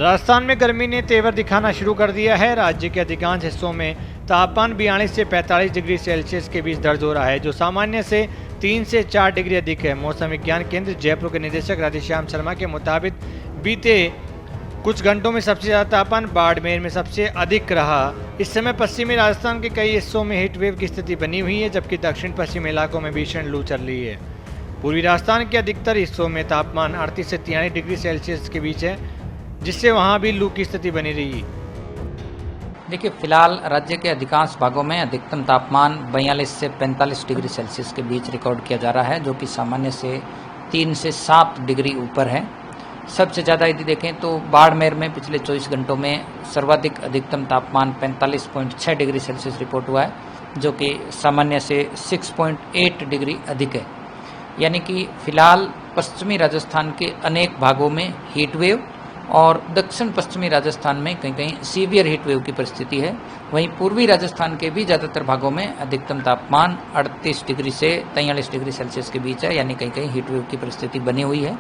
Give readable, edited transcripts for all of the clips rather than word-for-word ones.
राजस्थान में गर्मी ने तेवर दिखाना शुरू कर दिया है। राज्य के अधिकांश हिस्सों में तापमान 42 से 45 डिग्री सेल्सियस के बीच दर्ज हो रहा है, जो सामान्य से 3 से 4 डिग्री अधिक है। मौसम विज्ञान केंद्र जयपुर के निदेशक राधेश्याम शर्मा के मुताबिक बीते कुछ घंटों में सबसे ज़्यादा तापमान बाड़मेर में सबसे अधिक रहा। इस समय पश्चिमी राजस्थान के कई हिस्सों में हीट वेव की स्थिति बनी हुई है, जबकि दक्षिण पश्चिमी इलाकों में भीषण लू चल रही है। पूर्वी राजस्थान के अधिकतर हिस्सों में तापमान 38 से 43 डिग्री सेल्सियस के बीच है, जिससे वहां भी लू की स्थिति बनी रही। देखिए, फिलहाल राज्य के अधिकांश भागों में अधिकतम तापमान 42 से 45 डिग्री सेल्सियस के बीच रिकॉर्ड किया जा रहा है, जो कि सामान्य से 3 से 7 डिग्री ऊपर है। सबसे ज़्यादा यदि देखें तो बाड़मेर में पिछले 24 घंटों में सर्वाधिक अधिकतम तापमान 45.6 डिग्री सेल्सियस रिपोर्ट हुआ है, जो कि सामान्य से 6.8 डिग्री अधिक है। यानी कि फिलहाल पश्चिमी राजस्थान के अनेक भागों में हीट वेव और दक्षिण पश्चिमी राजस्थान में कहीं कहीं सीवियर हीट वेव की परिस्थिति है। वहीं पूर्वी राजस्थान के भी ज़्यादातर भागों में अधिकतम तापमान 38 डिग्री से 43 डिग्री सेल्सियस के बीच है, यानी कहीं कहीं हीट वेव की परिस्थिति बनी हुई है।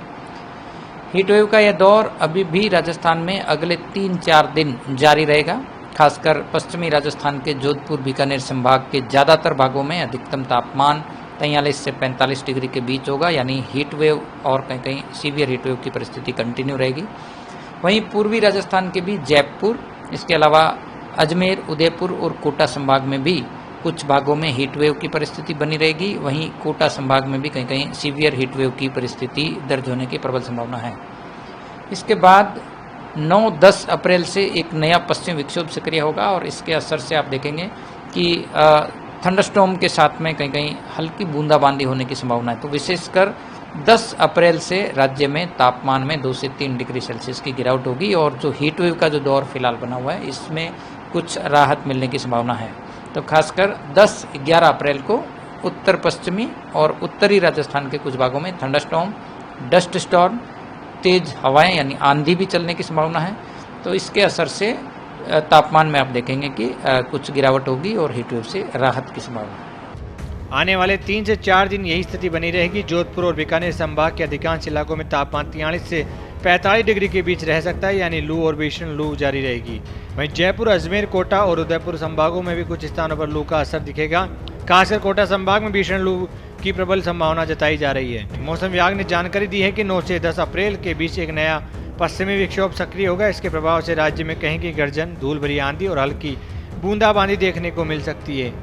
हीट वेव का यह दौर अभी भी राजस्थान में अगले 3-4 दिन जारी रहेगा। खासकर पश्चिमी राजस्थान के जोधपुर बीकानेर संभाग के ज़्यादातर भागों में अधिकतम तापमान 43 से 45 डिग्री के बीच होगा, यानी हीट वेव और कहीं कहीं सीवियर हीट वेव की परिस्थिति कंटिन्यू रहेगी। वहीं पूर्वी राजस्थान के भी जयपुर, इसके अलावा अजमेर, उदयपुर और कोटा संभाग में भी कुछ भागों में हीट वेव की परिस्थिति बनी रहेगी। वहीं कोटा संभाग में भी कहीं कहीं सीवियर हीट वेव की परिस्थिति दर्ज होने की प्रबल संभावना है। इसके बाद 9-10 अप्रैल से एक नया पश्चिम विक्षोभ सक्रिय होगा और इसके असर से आप देखेंगे कि थंडरस्टॉर्म के साथ में कहीं कहीं हल्की बूंदाबांदी होने की संभावना है। तो विशेषकर 10 अप्रैल से राज्य में तापमान में 2 से 3 डिग्री सेल्सियस की गिरावट होगी और जो हीट वेव का जो दौर फिलहाल बना हुआ है, इसमें कुछ राहत मिलने की संभावना है। तो खासकर 10-11 अप्रैल को उत्तर पश्चिमी और उत्तरी राजस्थान के कुछ भागों में थंडरस्टॉर्म, डस्ट स्टॉर्म, तेज हवाएं यानी आंधी भी चलने की संभावना है। तो इसके असर से तापमान में आप देखेंगे कि कुछ गिरावट होगी और हीट वेव से राहत की संभावना है। आने वाले 3 से 4 दिन यही स्थिति बनी रहेगी। जोधपुर और बीकानेर संभाग के अधिकांश इलाकों में तापमान 43 से 45 डिग्री के बीच रह सकता है, यानी लू और भीषण लू जारी रहेगी। वहीं जयपुर, अजमेर, कोटा और उदयपुर संभागों में भी कुछ स्थानों पर लू का असर दिखेगा। खासकर कोटा संभाग में भीषण लू की प्रबल संभावना जताई जा रही है। मौसम विभाग ने जानकारी दी है कि 9 से 10 अप्रैल के बीच एक नया पश्चिमी विक्षोभ सक्रिय होगा। इसके प्रभाव से राज्य में कहीं की गर्जन, धूल भरी आंधी और हल्की बूंदाबांदी देखने को मिल सकती है।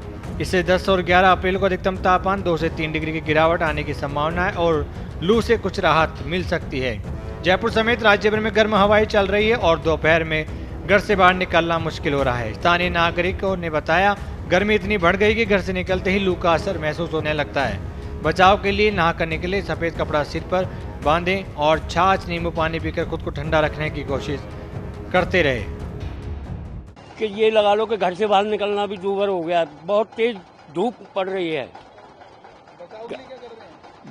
इससे 10 और 11 अप्रैल को अधिकतम तापमान 2 से 3 डिग्री की गिरावट आने की संभावना है और लू से कुछ राहत मिल सकती है। जयपुर समेत राज्य भर में गर्म हवाएं चल रही है और दोपहर में घर से बाहर निकलना मुश्किल हो रहा है। स्थानीय नागरिकों ने बताया, गर्मी इतनी बढ़ गई कि घर से निकलते ही लू का असर महसूस होने लगता है। बचाव के लिए नहा कर निकले, सफेद कपड़ा सिर पर बांधें और छाछ, नींबू पानी पीकर खुद को ठंडा रखने की कोशिश करते रहे। कि ये लगा लो कि घर से बाहर निकलना भी दूभर हो गया, बहुत तेज धूप पड़ रही है।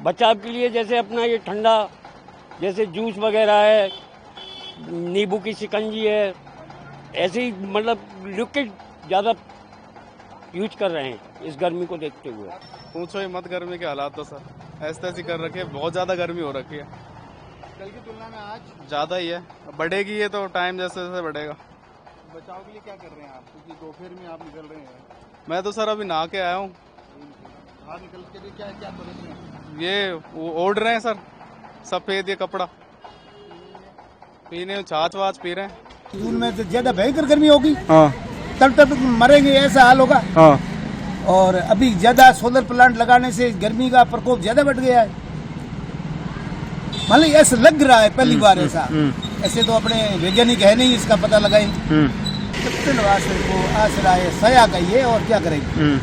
बचाव के लिए जैसे अपना ये ठंडा, जैसे जूस वगैरह है, नींबू की शिकंजी है, ऐसे ही मतलब लिक्विड ज़्यादा यूज कर रहे हैं इस गर्मी को देखते हुए। पूछो ही मत, गर्मी के हालात तो सर ऐसे तैसी कर रखे, बहुत ज़्यादा गर्मी हो रखी है। कल की तुलना में आज ज़्यादा ही है, बढ़ेगी ये तो टाइम जैसे जैसे बढ़ेगा। बचाव के लिए क्या कर रहे हैं आप, क्योंकि दोपहर में आप निकल रहे हैं? मैं तो सर अभी नहा के आया हूँ। बाहर निकल के क्या क्या कर रहे हैं? ये ओढ़ रहे हैं सर, सफ़ेद ये कपड़ा, पीने छाछ वाछ पी रहे हैं। जून में तो ज्यादा भयंकर गर्मी होगी, तब मरेंगे, ऐसा हाल होगा। और अभी ज्यादा सोलर प्लांट लगाने से गर्मी का प्रकोप ज्यादा बढ़ गया है। मतलब ऐसा लग रहा है पहली बार ऐसा। ऐसे तो अपने वैज्ञानिक है नहीं, इसका पता लगाएंगे। को आसरा है, सया का ये, और क्या करेंगे।